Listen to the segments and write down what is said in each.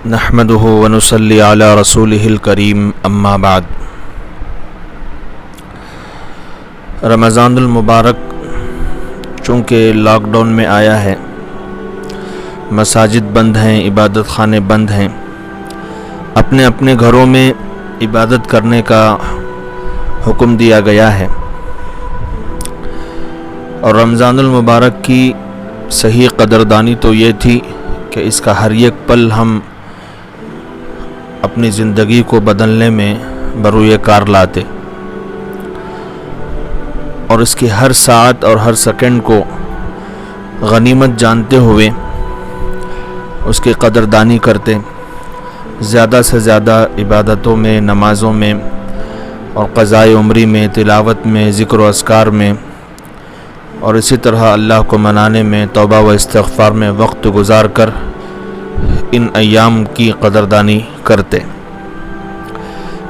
نحمده ونصلي على رسوله الكريم اما بعد۔ رمضان المبارک چونکہ لاک ڈاؤن میں آیا ہے، مساجد بند ہیں، عبادت خانے بند ہیں، اپنے اپنے گھروں میں عبادت کرنے کا حکم دیا گیا ہے، اور رمضان المبارک کی صحیح قدردانی تو یہ تھی کہ اس کا ہر ایک پل ہم اپنی زندگی کو بدلنے میں بروئے کار لاتے، اور اس کی ہر ساعت اور ہر سیکنڈ کو غنیمت جانتے ہوئے اس کی قدردانی کرتے، زیادہ سے زیادہ عبادتوں میں، نمازوں میں اور قضائے عمری میں، تلاوت میں، ذکر و اذکار میں، اور اسی طرح اللہ کو منانے میں، توبہ و استغفار میں وقت گزار کر ان ایام کی قدردانی کرتے۔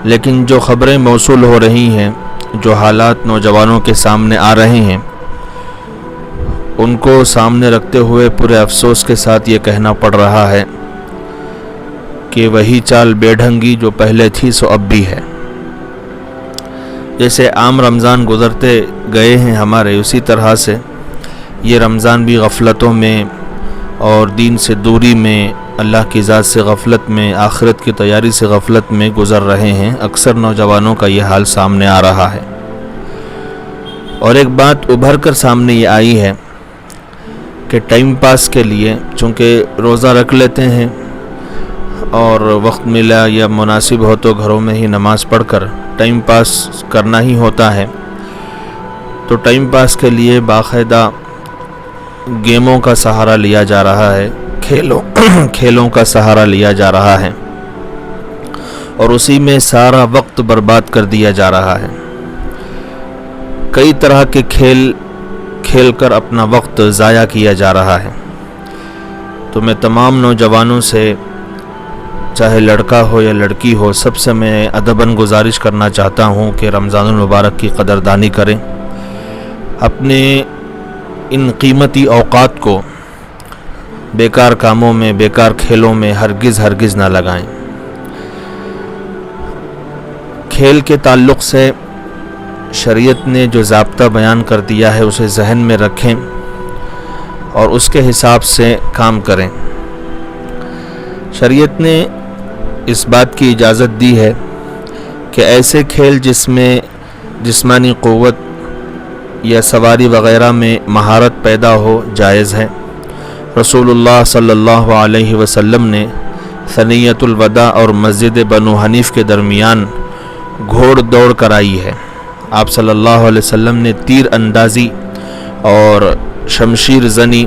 لیکن جو خبریں موصول ہو رہی ہیں، جو حالات نوجوانوں کے سامنے آ رہے ہیں، ان کو سامنے رکھتے ہوئے پورے افسوس کے ساتھ یہ کہنا پڑ رہا ہے کہ وہی چال بے ڈھنگی جو پہلے تھی سو اب بھی ہے۔ جیسے عام رمضان گزرتے گئے ہیں ہمارے، اسی طرح سے یہ رمضان بھی غفلتوں میں اور دین سے دوری میں، اللہ کی ذات سے غفلت میں، آخرت کی تیاری سے غفلت میں گزر رہے ہیں۔ اکثر نوجوانوں کا یہ حال سامنے آ رہا ہے، اور ایک بات ابھر کر سامنے یہ آئی ہے کہ ٹائم پاس کے لیے چونکہ روزہ رکھ لیتے ہیں اور وقت ملا یا مناسب ہو تو گھروں میں ہی نماز پڑھ کر ٹائم پاس کرنا ہی ہوتا ہے، تو ٹائم پاس کے لیے باقاعدہ گیموں کا سہارا لیا جا رہا ہے، کھیلوں کا سہارا لیا جا رہا ہے، اور اسی میں سارا وقت برباد کر دیا جا رہا ہے۔ کئی طرح کے کھیل کر اپنا وقت ضائع کیا جا رہا ہے۔ تو میں تمام نوجوانوں سے، چاہے لڑکا ہو یا لڑکی ہو، سب سے میں ادباً گزارش کرنا چاہتا ہوں کہ رمضان المبارک کی قدردانی کریں، اپنے ان قیمتی اوقات کو بیکار کاموں میں، بیکار کھیلوں میں ہرگز نہ لگائیں۔ کھیل کے تعلق سے شریعت نے جو ضابطہ بیان کر دیا ہے اسے ذہن میں رکھیں اور اس کے حساب سے کام کریں۔ شریعت نے اس بات کی اجازت دی ہے کہ ایسے کھیل جس میں جسمانی قوت یا سواری وغیرہ میں مہارت پیدا ہو جائز ہے۔ رسول اللہ صلی اللہ علیہ وسلم نے ثنیۃ الوداع اور مسجد بنو حنیف کے درمیان گھوڑ دوڑ کرائی ہے۔ آپ صلی اللہ علیہ وسلم نے تیر اندازی اور شمشیر زنی،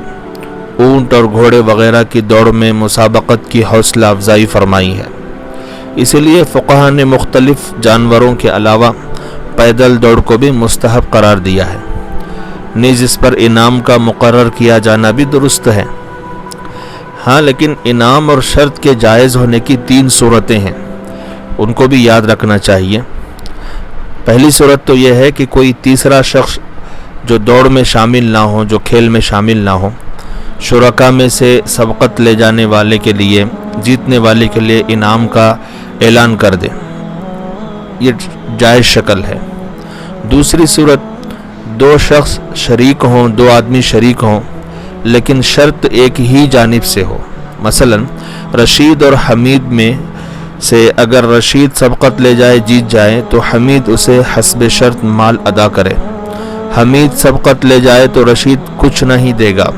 اونٹ اور گھوڑے وغیرہ کی دوڑ میں مسابقت کی حوصلہ افزائی فرمائی ہے۔ اسی لیے فقہاء نے مختلف جانوروں کے علاوہ پیدل دوڑ کو بھی مستحب قرار دیا ہے، نیز اس پر انعام کا مقرر کیا جانا بھی درست ہے۔ ہاں، لیکن انعام اور شرط کے جائز ہونے کی 3 صورتیں ہیں، ان کو بھی یاد رکھنا چاہیے۔ پہلی صورت تو یہ ہے کہ کوئی تیسرا شخص جو دوڑ میں شامل نہ ہو، جو کھیل میں شامل نہ ہو، شرکاء میں سے سبقت لے جانے والے کے لیے، جیتنے والے کے لیے انعام کا اعلان کر دے، یہ جائز شکل ہے۔ دوسری صورت، 2 شخص شریک ہوں، 2 آدمی شریک ہوں، لیکن شرط ایک ہی جانب سے ہو۔ مثلا رشید اور حمید میں سے اگر رشید سبقت لے جائے، جیت جائے، تو حمید اسے حسب شرط مال ادا کرے۔ حمید سبقت لے جائے تو رشید کچھ نہیں دے گا۔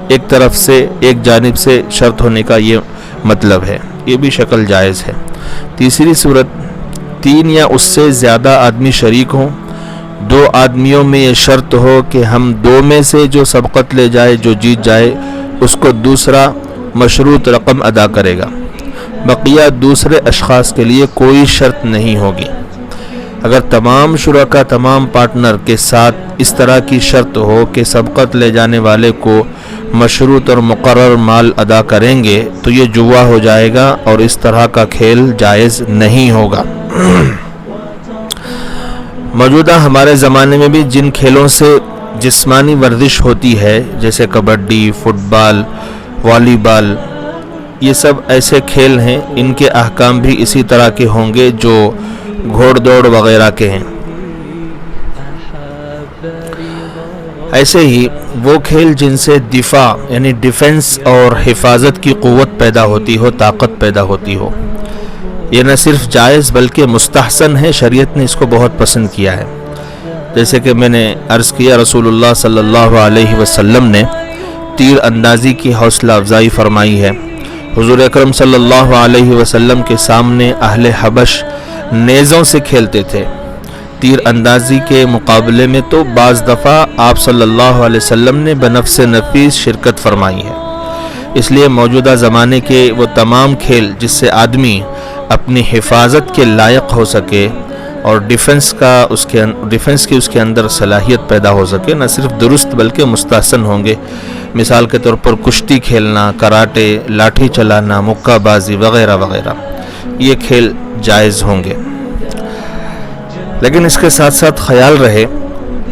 ایک طرف سے، ایک جانب سے شرط ہونے کا یہ مطلب ہے، یہ بھی شکل جائز ہے۔ تیسری صورت، 3 یا اس سے زیادہ آدمی شریک ہوں، 2 آدمیوں میں یہ شرط ہو کہ ہم 2 میں سے جو سبقت لے جائے، جو جیت جائے، اس کو دوسرا مشروط رقم ادا کرے گا۔ بقیہ دوسرے اشخاص کے لیے کوئی شرط نہیں ہوگی۔ اگر تمام شرکاء، تمام پارٹنر کے ساتھ اس طرح کی شرط ہو کہ سبقت لے جانے والے کو مشروط اور مقرر مال ادا کریں گے تو یہ جوا ہو جائے گا اور اس طرح کا کھیل جائز نہیں ہوگا۔ موجودہ ہمارے زمانے میں بھی جن کھیلوں سے جسمانی ورزش ہوتی ہے، جیسے کبڈی، فٹ بال، والی بال، یہ سب ایسے کھیل ہیں، ان کے احکام بھی اسی طرح کے ہوں گے جو گھوڑ دوڑ وغیرہ کے ہیں۔ ایسے ہی وہ کھیل جن سے دفاع یعنی ڈیفنس اور حفاظت کی قوت پیدا ہوتی ہو، طاقت پیدا ہوتی ہو، یہ نہ صرف جائز بلکہ مستحسن ہے، شریعت نے اس کو بہت پسند کیا ہے۔ جیسے کہ میں نے عرض کیا، رسول اللہ صلی اللہ علیہ وسلم نے تیر اندازی کی حوصلہ افزائی فرمائی ہے۔ حضور اکرم صلی اللہ علیہ وسلم کے سامنے اہل حبش نیزوں سے کھیلتے تھے، تیر اندازی کے مقابلے میں تو بعض دفعہ آپ صلی اللہ علیہ وسلم نے بنفس نفیس شرکت فرمائی ہے۔ اس لیے موجودہ زمانے کے وہ تمام کھیل جس سے آدمی اپنی حفاظت کے لائق ہو سکے اور ڈیفنس کی اس کے اندر صلاحیت پیدا ہو سکے، نہ صرف درست بلکہ مستحسن ہوں گے۔ مثال کے طور پر کشتی کھیلنا، کراٹے، لاٹھی چلانا، مکہ بازی وغیرہ وغیرہ، یہ کھیل جائز ہوں گے۔ لیکن اس کے ساتھ ساتھ خیال رہے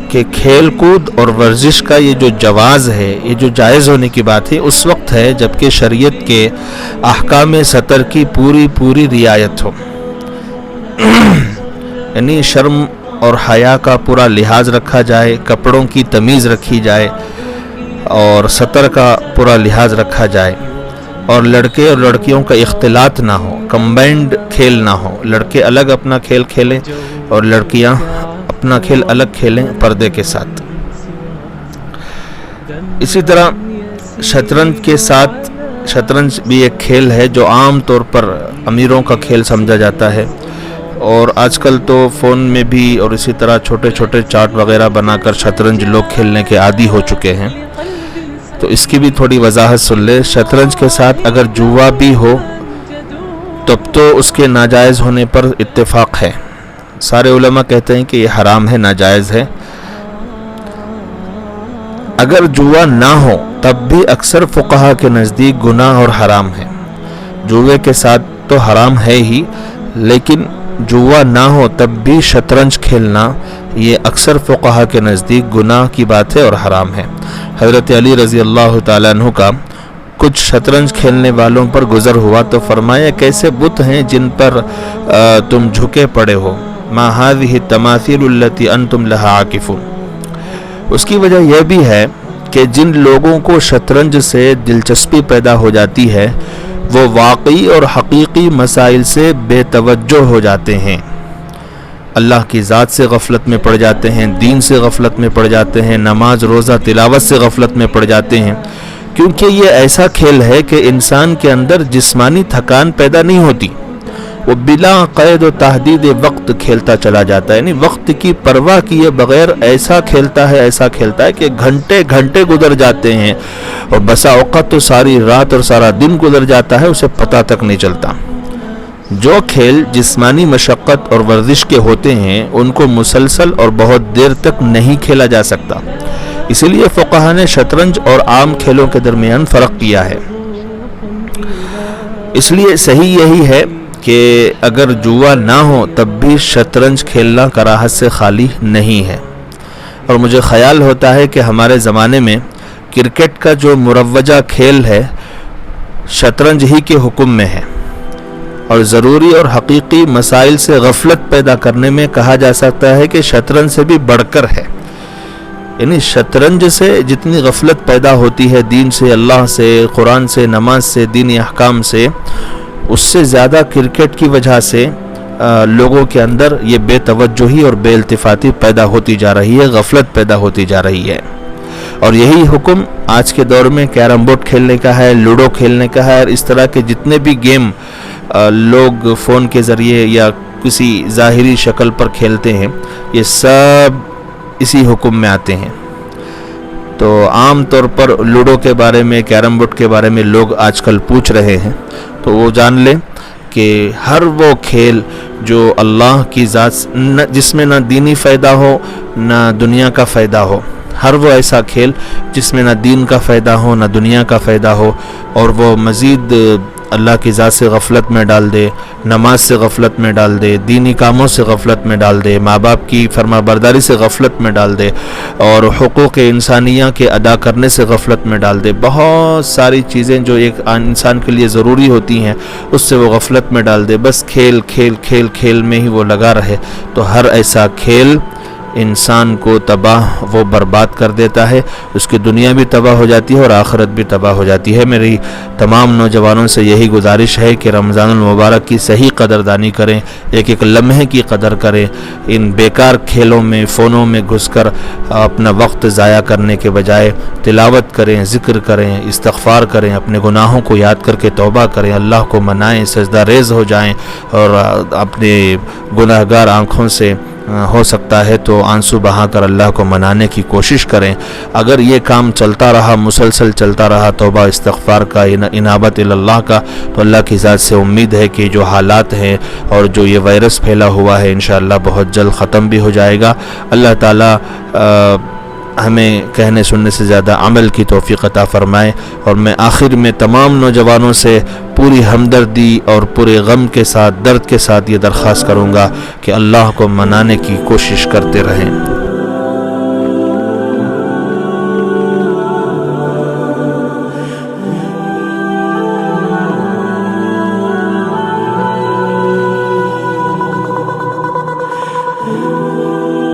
کہ کھیل کود اور ورزش کا یہ جو جواز ہے، یہ جو جائز ہونے کی بات ہے، اس وقت ہے جبکہ شریعت کے احکام سطر کی پوری رعایت ہو، یعنی شرم اور حیا کا پورا لحاظ رکھا جائے، کپڑوں کی تمیز رکھی جائے اور سطر کا پورا لحاظ رکھا جائے، اور لڑکے اور لڑکیوں کا اختلاط نہ ہو، کمبائنڈ کھیل نہ ہو، لڑکے الگ اپنا کھیل کھیلیں اور لڑکیاں اپنا کھیل الگ کھیلیں پردے کے ساتھ۔ اسی طرح شطرنج بھی ایک کھیل ہے جو عام طور پر امیروں کا کھیل سمجھا جاتا ہے، اور آج کل تو فون میں بھی اور اسی طرح چھوٹے چھوٹے چارٹ وغیرہ بنا کر شطرنج لوگ کھیلنے کے عادی ہو چکے ہیں۔ تو اس کی بھی تھوڑی وضاحت سن لے۔ شطرنج کے ساتھ اگر جوا بھی ہو تب تو اس کے ناجائز ہونے پر اتفاق ہے، سارے علماء کہتے ہیں کہ یہ حرام ہے، ناجائز ہے۔ اگر جوا نہ ہو تب بھی اکثر فقہا کے نزدیک گناہ اور حرام ہے۔ جوے کے ساتھ تو حرام ہے ہی، لیکن جوا نہ ہو تب بھی شطرنج کھیلنا یہ اکثر فقہا کے نزدیک گناہ کی بات ہے اور حرام ہے۔ حضرت علی رضی اللہ تعالیٰ عنہ کا کچھ شطرنج کھیلنے والوں پر گزر ہوا تو فرمایا، کیسے بت ہیں جن پر تم جھکے پڑے ہو، ما هذه التماثيل التي انتم لها عاكفون۔ اس کی وجہ یہ بھی ہے کہ جن لوگوں کو شطرنج سے دلچسپی پیدا ہو جاتی ہے وہ واقعی اور حقیقی مسائل سے بے توجہ ہو جاتے ہیں، اللہ کی ذات سے غفلت میں پڑ جاتے ہیں، دین سے غفلت میں پڑ جاتے ہیں، نماز روزہ تلاوت سے غفلت میں پڑ جاتے ہیں، کیونکہ یہ ایسا کھیل ہے کہ انسان کے اندر جسمانی تھکان پیدا نہیں ہوتی، وہ بلا قید و تحدید وقت کھیلتا چلا جاتا ہے، یعنی وقت کی پرواہ کیے بغیر ایسا کھیلتا ہے کہ گھنٹے گھنٹے گزر جاتے ہیں، اور بسا اوقات تو ساری رات اور سارا دن گزر جاتا ہے، اسے پتہ تک نہیں چلتا۔ جو کھیل جسمانی مشقت اور ورزش کے ہوتے ہیں ان کو مسلسل اور بہت دیر تک نہیں کھیلا جا سکتا، اسی لیے فقہا نے شطرنج اور عام کھیلوں کے درمیان فرق کیا ہے۔ اس لیے صحیح یہی ہے کہ اگر جوا نہ ہو تب بھی شطرنج کھیلنا کراہت سے خالی نہیں ہے۔ اور مجھے خیال ہوتا ہے کہ ہمارے زمانے میں کرکٹ کا جو مروجہ کھیل ہے شطرنج ہی کے حکم میں ہے، اور ضروری اور حقیقی مسائل سے غفلت پیدا کرنے میں کہا جا سکتا ہے کہ شطرنج سے بھی بڑھ کر ہے، یعنی شطرنج سے جتنی غفلت پیدا ہوتی ہے دین سے، اللہ سے، قرآن سے، نماز سے، دینی احکام سے، اس سے زیادہ کرکٹ کی وجہ سے لوگوں کے اندر یہ بے توجہی اور بے التفاتی پیدا ہوتی جا رہی ہے، غفلت پیدا ہوتی جا رہی ہے۔ اور یہی حکم آج کے دور میں کیرم بورڈ کھیلنے کا ہے، لوڈو کھیلنے کا ہے، اور اس طرح کے جتنے بھی گیم لوگ فون کے ذریعے یا کسی ظاہری شکل پر کھیلتے ہیں یہ سب اسی حکم میں آتے ہیں۔ تو عام طور پر لوڈو کے بارے میں، کیرم بورڈ کے بارے میں لوگ آج کل پوچھ رہے ہیں، تو وہ جان لیں کہ ہر وہ کھیل جو اللہ کی ذات جس میں نہ دینی فائدہ ہو نہ دنیا کا فائدہ ہو، ہر وہ ایسا کھیل جس میں نہ دین کا فائدہ ہو نہ دنیا کا فائدہ ہو، اور وہ مزید اللہ کی ذات سے غفلت میں ڈال دے، نماز سے غفلت میں ڈال دے، دینی کاموں سے غفلت میں ڈال دے، ماں باپ کی فرما برداری سے غفلت میں ڈال دے، اور حقوق انسانیہ کے ادا کرنے سے غفلت میں ڈال دے۔ بہت ساری چیزیں جو ایک انسان کے لیے ضروری ہوتی ہیں اس سے وہ غفلت میں ڈال دے، بس کھیل کھیل کھیل کھیل میں ہی وہ لگا رہے، تو ہر ایسا کھیل انسان کو تباہ و برباد کر دیتا ہے، اس کی دنیا بھی تباہ ہو جاتی ہے اور آخرت بھی تباہ ہو جاتی ہے۔ میری تمام نوجوانوں سے یہی گزارش ہے کہ رمضان المبارک کی صحیح قدردانی کریں، ایک ایک لمحے کی قدر کریں، ان بیکار کھیلوں میں، فونوں میں گھس کر اپنا وقت ضائع کرنے کے بجائے تلاوت کریں، ذکر کریں، استغفار کریں، اپنے گناہوں کو یاد کر کے توبہ کریں، اللہ کو منائیں، سجدہ ریز ہو جائیں، اور اپنے گناہگار آنکھوں سے ہو سکتا ہے تو آنسو بہا کر اللہ کو منانے کی کوشش کریں۔ اگر یہ کام چلتا رہا، مسلسل چلتا رہا، توبہ استغفار کا، انابت اللہ کا، تو اللہ کی ذات سے امید ہے کہ جو حالات ہیں اور جو یہ وائرس پھیلا ہوا ہے انشاءاللہ بہت جلد ختم بھی ہو جائے گا۔ اللہ تعالی ہمیں کہنے سننے سے زیادہ عمل کی توفیق عطا فرمائے۔ اور میں آخر میں تمام نوجوانوں سے پوری ہمدردی اور پورے غم کے ساتھ، درد کے ساتھ یہ درخواست کروں گا کہ اللہ کو منانے کی کوشش کرتے رہیں۔